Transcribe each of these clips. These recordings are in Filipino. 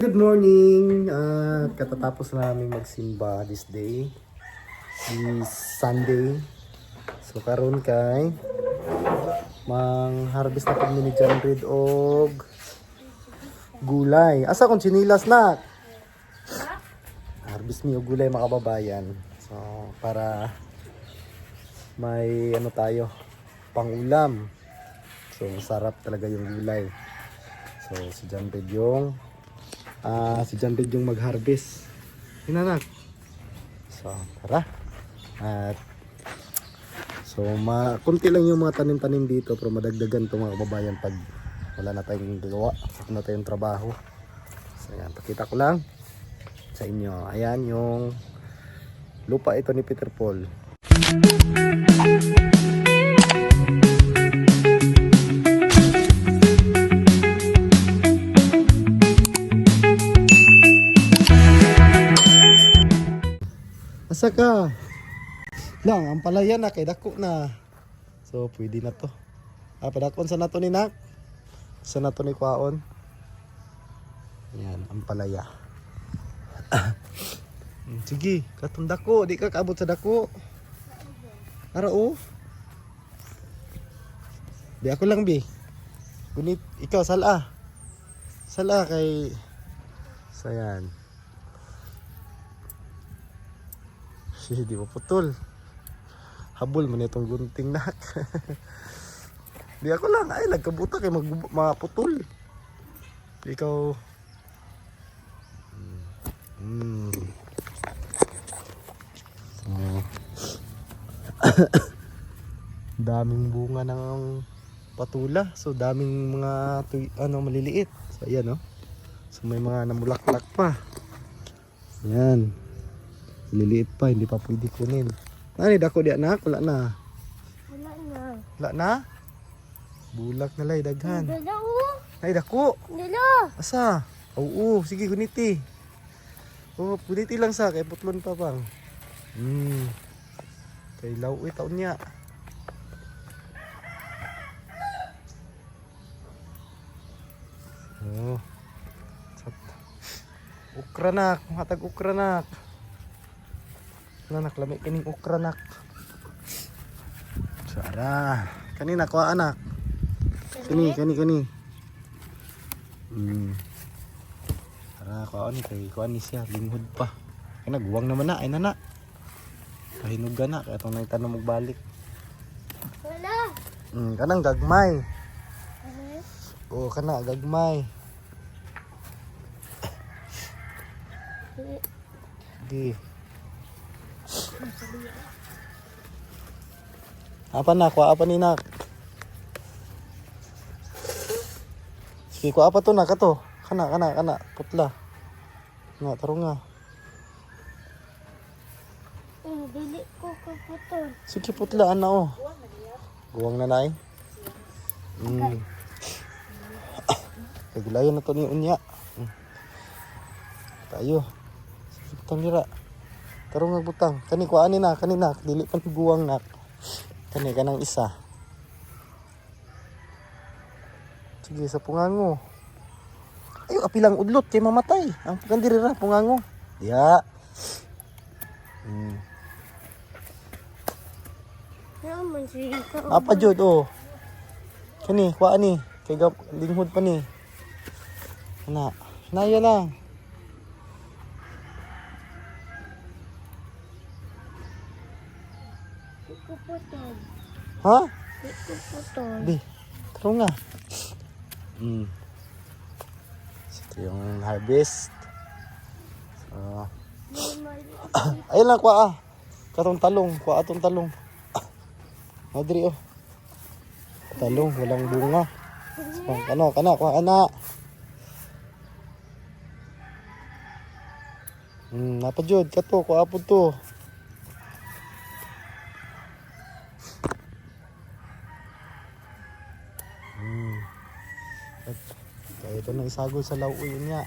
Good morning! Katatapos na namin magsimba this day. Is Sunday. So karon kay mang-harvest na kami ni John Reed og gulay. Asa kung chinilas na? Harvest mi og gulay mga kababayan. So para may ano tayo, pang-ulam. So masarap talaga yung gulay. So si John Reed yung mag-harvest. Hinanak. So, tara. At kunti lang yung mga tanim-tanim dito pero madagdagan to mga kababayan pag wala na tayong gawa, wala na tayong trabaho. So, ayan, pakita ko lang sa inyo. Ayan yung lupa ito ni Peter Paul. Asa ka? Lang, ang palaya na kay dako na. So, pwede na to. Padakon sa nato ni Nak. Sa nato ni Kwaon. Yan, ang palaya. Sige, katong dako. Di ka kaabot sa dako. Ara o. Di ako lang, bi. Gunit, ikaw, sala. Sala kay... Sayan. Di mo putol. Habol man itong gunting nak. Di ako lang ay nagkabuta kay maputol. Ikaw. So, daming bunga ng patula. So daming mga maliliit. So ayan, no. So may mga namulaklak pa. Ayan. Liliit pa, hindi pa pwede kunin. Ano, dako di anak? Wala na. Wala na. Wala na? Bulak na lay, daghan. Dala Ay, dako. Dala. Asa? Oo, sige, guniti. Oo, guniti lang sa, kay putlon pa bang. Kay lawi taon niya. Oo. Ukranak, matag ukranak. Nak, lami kining okra nak. Sara. Kanina kuha anak. Kani. Sara kuha ni kay kuha ni siya linghod pa. Kay nagwang naman na ay nana. Kahinog na kay atong naitanong og balik. Wala. Kanang gagmay. Oh, kana gagmay. Di. Apa na? Kuha apa ni Nak? Sige, kuha apa to na kato? Kana. Putla. Nga, tarong nga. Dili ko kaputol. Sige, putla. Ano, oh. Buwang na na eh. Kagulayan na to ni Unya. Tayo. Sige, butang nira. Tarong nga butang. Kani, kuha ni na. Kanina, dili pa ni buwang nak. Kani ka ng isa. Sige, sa pungango. Ayo, apilang udlot kay mamatay. Ang pagkandirira, pungango. Ya. Naman siya ikaw. Apa jud, oh. Kani, kuha ni. Kay linghod pa ni. Kana. Naya lang. Kuputol. Ha? Kuputol. Di. Tarong nga. Ito yung harvest. So, ayun lang, kuha. Katong talong. Kuha atong talong. Madri, oh. Talong, walang bunga. So, kana, kuha ana. Napadjud, kato, kuha po to. Kaya ito nang isagol sa lauoy niya.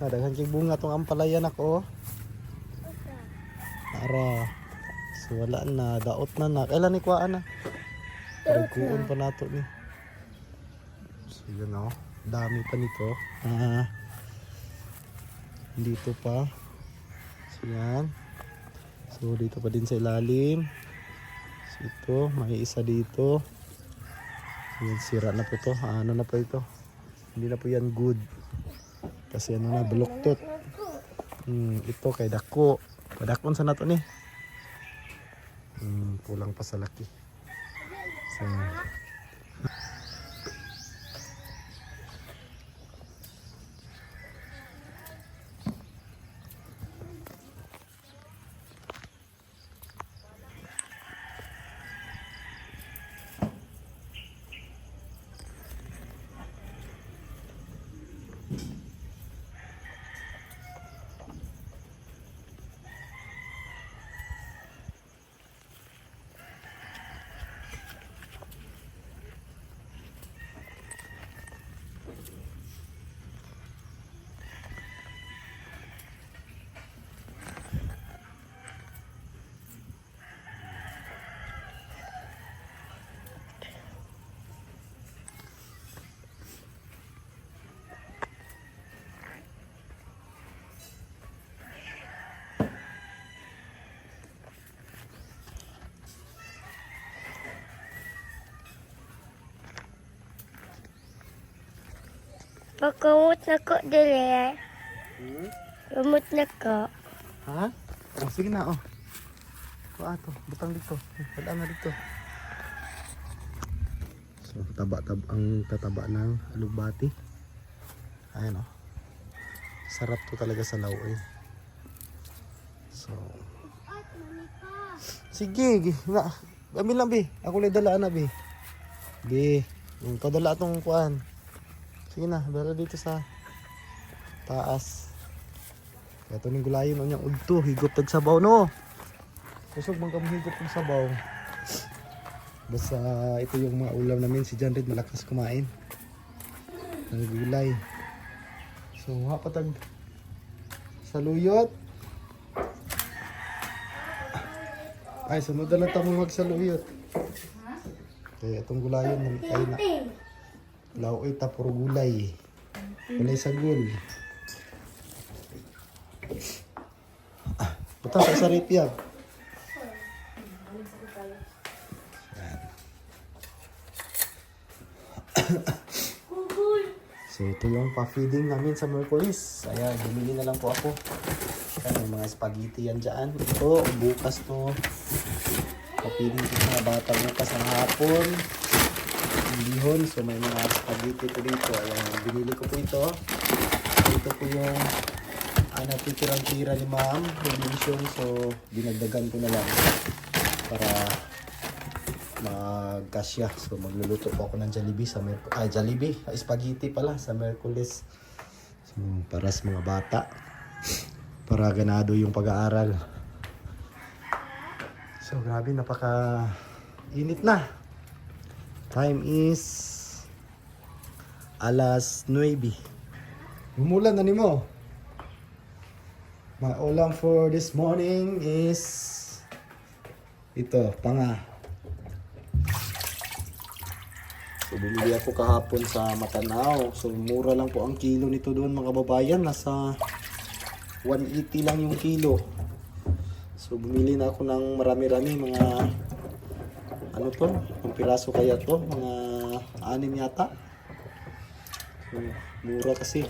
Daghan kay bunga tong ampalayan ako. Ara. So wala na, daot na. Kailan ni kuhaan na? Dagkuon pa nato ni. So yun, oh. Dami pa nito. Dito pa. So yan. So dito pa din sa ilalim. So ito, may isa dito. Yan, sira na po to. Ano na po ito? Hindi na po yan good. Kasi ano na, baluktot. Ito kay dako. Padakon sa nato ni. Kulang pa sa laki. So, Pagkamot na ko dili. Kamot na ko. ha? Oh, sige na, oh. Ato, butang dito. Wala na dito. So, ang tataba ng alugbati. Ayan, oh. Sarap to talaga sa lauoy. So, sige, na. Kami lang, Bi. Ako lang dalaan na, Bi. Bi, yung kadala atong kuan. Sige na, dala dito sa taas. Kaya ito ning gulayon o niyang udto, higop tag sabaw no. Kusog man kami higop ng sabaw. Basta ito yung mga ulam namin, si John Reed malakas kumain ng gulay. So hapatag saluyot. Ay, sunod na lang tayo magsaluyot. Kaya itong gulayon ay na. Lauoy ta puro gulay. Gulay sagol. Butang sa saripyag. So ito yung pa-feeding namin sa Mercury's. Ayan, bumili na lang po ako. Ayan, may mga spaghetti yan dyan. Ito, bukas to. Pa-feeding ko sa mga bata bukas ng hapon. Bihon, so may mga spaghetti po dito. Ayan, binili ko po ito. Ito po yung natitirang-tira ni ma'am, provision. So dinagdagan ko na lang para magkasya. So magluluto po ako ng Jollibee sa Jollibee, spaghetti pala sa Merkulis. So para sa mga bata, para ganado yung pag-aaral. So grabe, napaka init na. Time is alas 9. Umulan na nimo. My ulam for this morning is ito, panga. So bumili ako kahapon sa Matanao. So mura lang po ang kilo nito doon mga kababayan. Nasa 180 lang yung kilo. So bumili na ako ng marami-rami, mga ano to, ang piraso kaya to, mga 6 yata. So, mura kasi.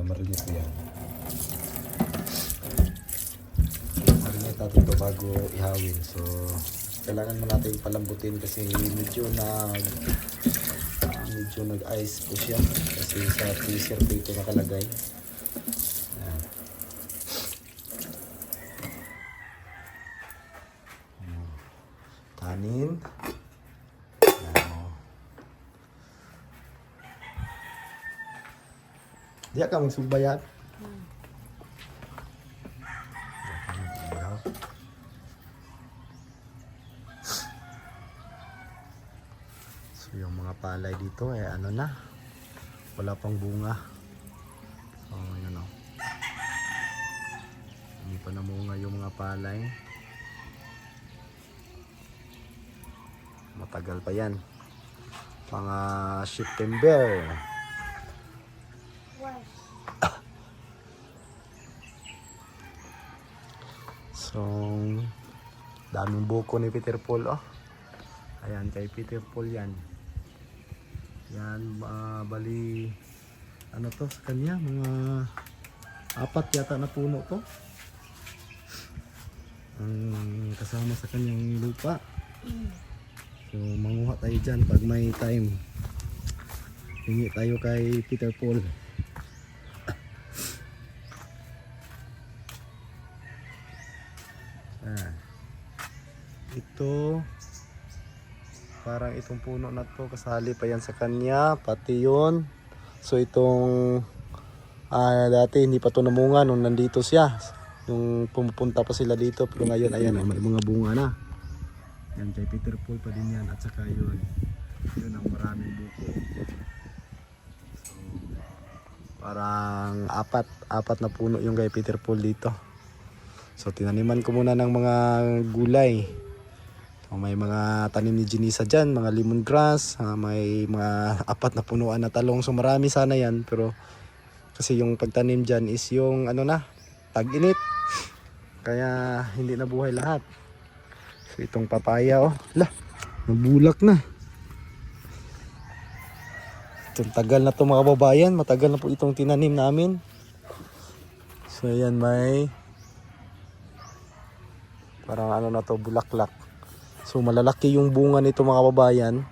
Marinate ko yan. Marinate natin ito bago ihawin. So kailangan mo natin palambutin kasi medyo nag-ice po siya kasi sa freezer po ito nakalagay. Ayan. Kanin. Diya ka magsugbayan. So yung mga palay dito ano na, wala pang bunga. So yun o. pa namunga yung mga palay. Matagal pa yan. Mga September. So, daming buko ni Peter Paul, oh. Ayan, kay Peter Paul yan. Yan, bali, ano to sa kanya, mga 4 yata na puno to. Ang kasama sa kanyang lupa. So, manguha tayo dyan pag may time. Hingi tayo kay Peter Paul. Ito, parang itong puno na to kasali pa yan sa kanya, pati yun. So itong dati hindi pa to namunga nung nandito siya, nung pumupunta pa sila dito, pero ngayon ayan, may mga bunga na. Yan kay Peter Paul pa din yan, at saka yun ang maraming buko. So parang apat na puno yung kay Peter Paul dito. So tinaniman ko muna ng mga gulay. So, may mga tanim ni Jenisa dyan, mga lemongrass, may mga 4 na punuan na talong. So marami sana yan, pero kasi yung pagtanim dyan is yung ano na, tag-init. Kaya hindi nabuhay lahat. So itong papaya, oh, nabulak na. Itong tagal na to mga babayan, matagal na po itong tinanim namin. So ayan, may parang ano na to, bulaklak. So malalaki yung bunga nito mga babayan.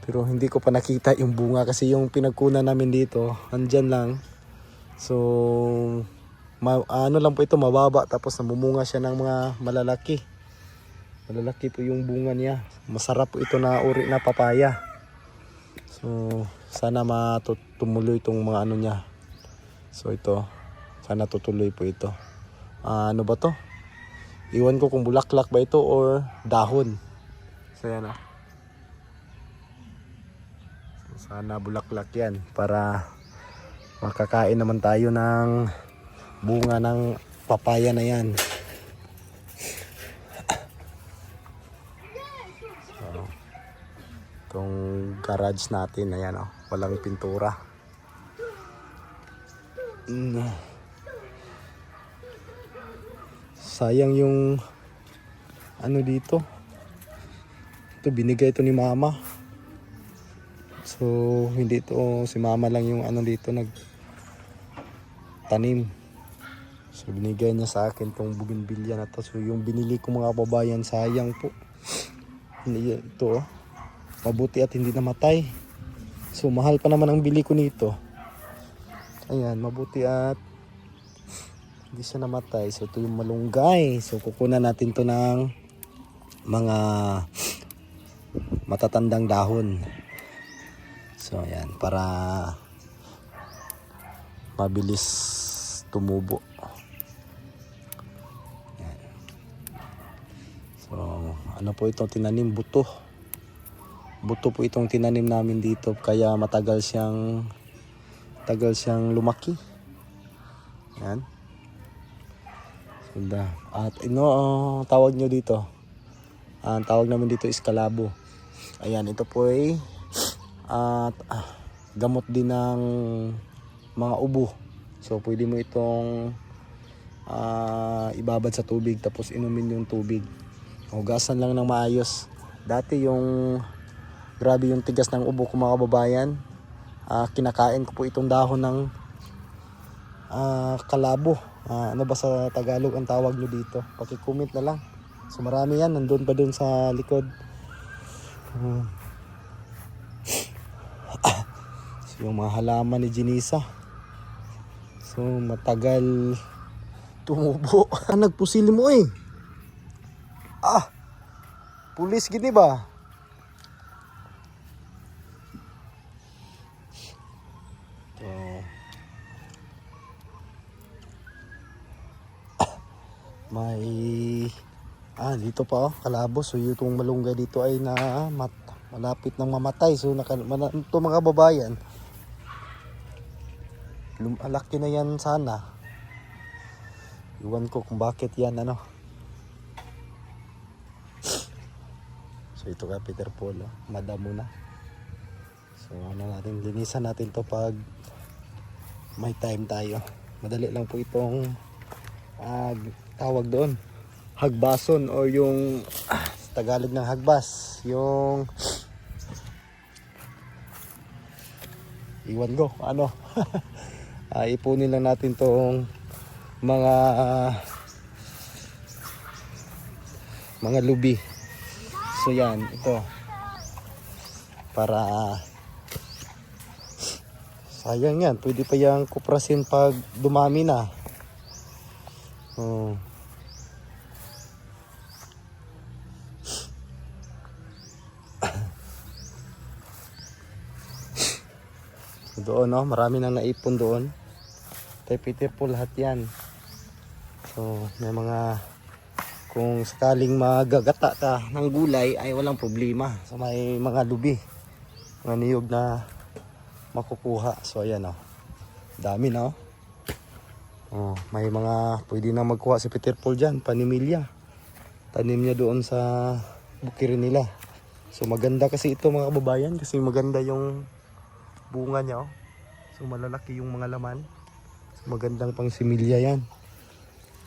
Pero hindi ko pa nakita yung bunga kasi yung pinagkunan namin dito, andyan lang. So ano lang po ito, mababa, tapos namumunga siya ng mga malalaki. Malalaki po yung bunga niya. Masarap po ito na uri na papaya. So sana matutumuloy itong mga ano niya. So ito, sana tutuloy po ito. Ano ba to? Iwan ko kung bulaklak ba ito or dahon. So yan, oh. So, sana bulaklak yan para makakain naman tayo ng bunga ng papaya na yan. So, itong garage natin, ayan, oh, walang pintura. Sayang yung ano dito. Ito binigay ito ni mama. So hindi ito, si mama lang yung ano dito nagtanim. So binigay niya sa akin tong bougainvillea na to. So yung binili ko mga babayan, sayang po. Hindi ito, oh. Mabuti at hindi namatay. So mahal pa naman ang bili ko nito. Ayan, mabuti at hindi siya namatay. So ito yung malunggay. So kukunan natin to ng mga matatandang dahon. So ayan, para mabilis tumubo. Ayan. So ano po itong tinanim? Buto. Buto po itong tinanim namin dito, kaya matagal siyang lumaki. Ayan. At tawag nyo dito, ang tawag namin dito is kalabo. Ayan, ito po ay gamot din ng mga ubo. So pwede mo itong ibabad sa tubig, tapos inumin yung tubig. Hugasan lang ng maayos. Dati yung grabe yung tigas ng ubo ko mga kababayan, kinakain ko po itong dahon ng kalabo. Ano ba sa Tagalog ang tawag nyo dito? Paki-comment na lang. So marami yan, nandun pa dun sa likod. So yung mga halaman ni Jenisa, so matagal tumubo. Nagpusil mo eh. Pulis gini ba? May dito pa, kalabo. So yung malunggay dito ay malapit nang mamatay. So ito mga babayan, lumalaki na yan sana. Iwan ko kung bakit yan ano. So ito ka Peter Paul, oh. Madamo na. So ano natin, linisan natin to pag may time tayo. Madali lang po itong tawag doon, hagbason o yung sa Tagalog ng hagbas, yung iwan ko ano. Ipunin lang natin tong mga lubi. So yan, ito para sayang yan, pwede pa yung kuprasin pag dumami na. Doon no, marami nang naipon doon. Kay Peter Paul lahat yan. So may mga, kung sakaling magagata ka ng gulay ay walang problema. So may mga lubi, mga niyog na makukuha. So ayan o, dami na o. May mga pwede na magkuha si Peter Paul dyan, panimilya. Tanim niya doon sa bukirin nila. So maganda kasi ito mga kababayan, kasi maganda yung bunga niya o. So malalaki yung mga laman. So magandang pang similya yan.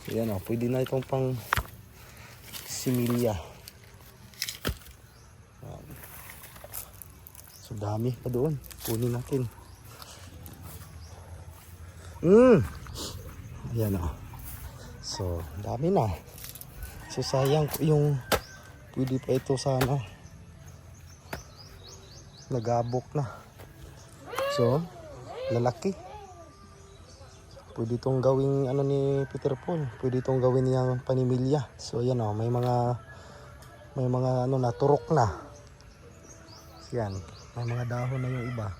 So yan o, pwede na itong pang similya. So dami pa doon, kunin natin. Ayan o. So dami na. So sayang yung pwede pa ito sana nagabok na. So lalaki. Pwede itong gawing ano ni Peter Paul. Pwede itong gawin niyang panimilya. So ayan o, may mga ano na, turok na. So yan, may mga dahon na yung iba.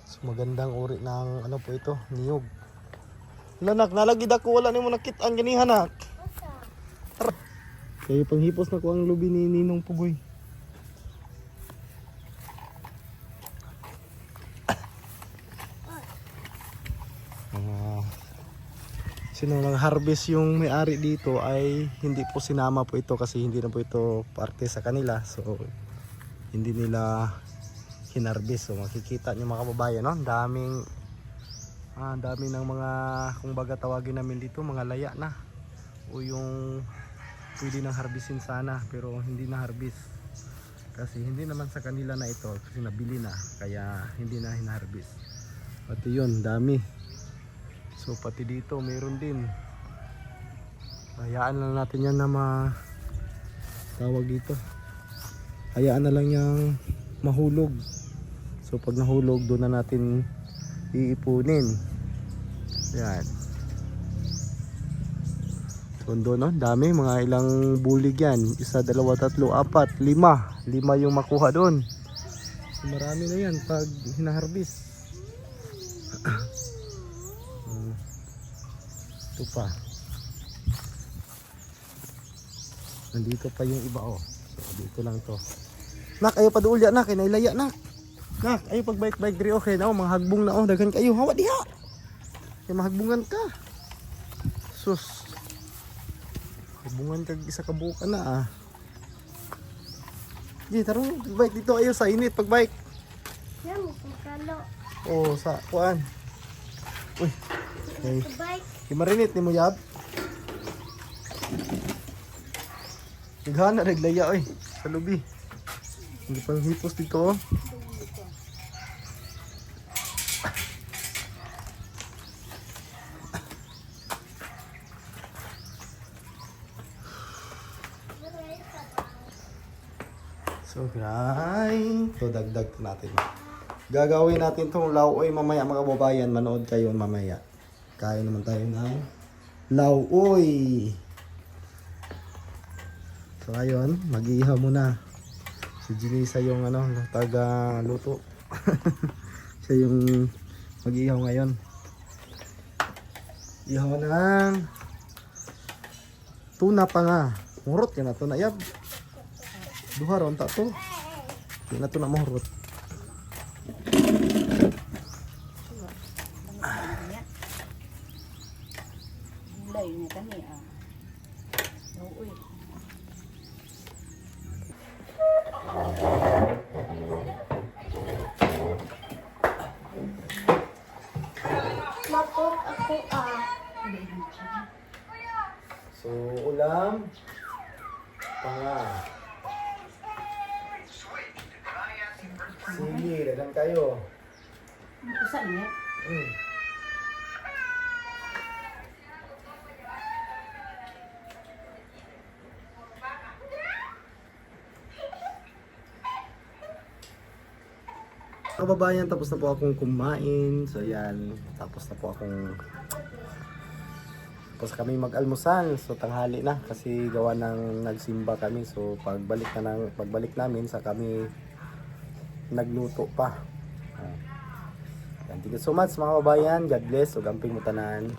So magandang uri ng ano po ito, niyog. Lanak, nalagid ako, wala ni mo nakitaan ganihan nak. Kaya panghipos na ko ang lubi ni Ninong Pugoy. Sino nang harvest yung may-ari dito ay hindi po sinama po ito kasi hindi na po ito parte sa kanila. So hindi nila hinarvest. So makikita nyo mga kababayan, no? Dami ng mga, kung baga tawagin namin dito, mga laya na. O yung pwede nang harvestin sana pero hindi na harvest. Kasi hindi naman sa kanila na ito kasi nabili na. Kaya hindi na hinarvest. Pati yun, dami. So pati dito mayroon din. Hayaan lang natin yan na tawag dito. Hayaan na lang yung mahulog. So pag nahulog doon na natin iipunin. Yan. So doon no, dami, mga ilang bulig yan. 1, 2, 3, 4, 5. 5 yung makuha doon. So marami na yan pag hinaharbis. Ito pa. Nandito pa yung iba oh. So dito lang to. Nak, ayo pa duulya nak, kinailaya nak. Nak, ayo pag bike diri okay na oh, mga hagbong na oh, daghan kayo. Hawa diha. Kay mahagbungan ka. Sus. Hagbungan kag isa ka buka na ah. Di tarong bike dito ayo sa init pag bike. Yan, kalo. Oh, sa kuan. Uy. Okay. Bike. Kimarinit ni mo yab. Naghana naglaya oy sa lubi. Hindi pang hipos dito oh. So guys, so dagdag natin. Gagawin natin tong lauoy mamaya mga kababayan, manood kayo mamaya. Kain naman tayo ng lauoy. So ayun, mag-iihaw muna. Si Jinisa yung ano, taga luto. Siya yung mag-iihaw ngayon. Ihaw ng tuna pa nga. Murot ka na to na yab. Duha ron ta to. Di na to na mahurot. tayo niya kami ah. Oo, uy. Mapok ako So, ulam. Panga. Sige, dagan kayo. Saan niya? Kababayan, tapos na po akong kumain. So yan, tapos na po akong tapos kami mag-almusal. So tanghali na kasi gawa ng nagsimba kami. So pagbalik namin sa kami nagluto pa. Thank you so much mga kababayan. God bless. So gamping mo tanan.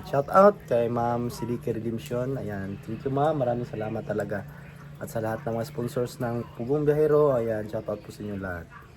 Shout out kay Ma'am Silike Redemption. Ayan, thank you ma'am. Maraming salamat talaga. At sa lahat ng mga sponsors ng Pugong Biyahero, ayan, shout out po sa inyo lahat.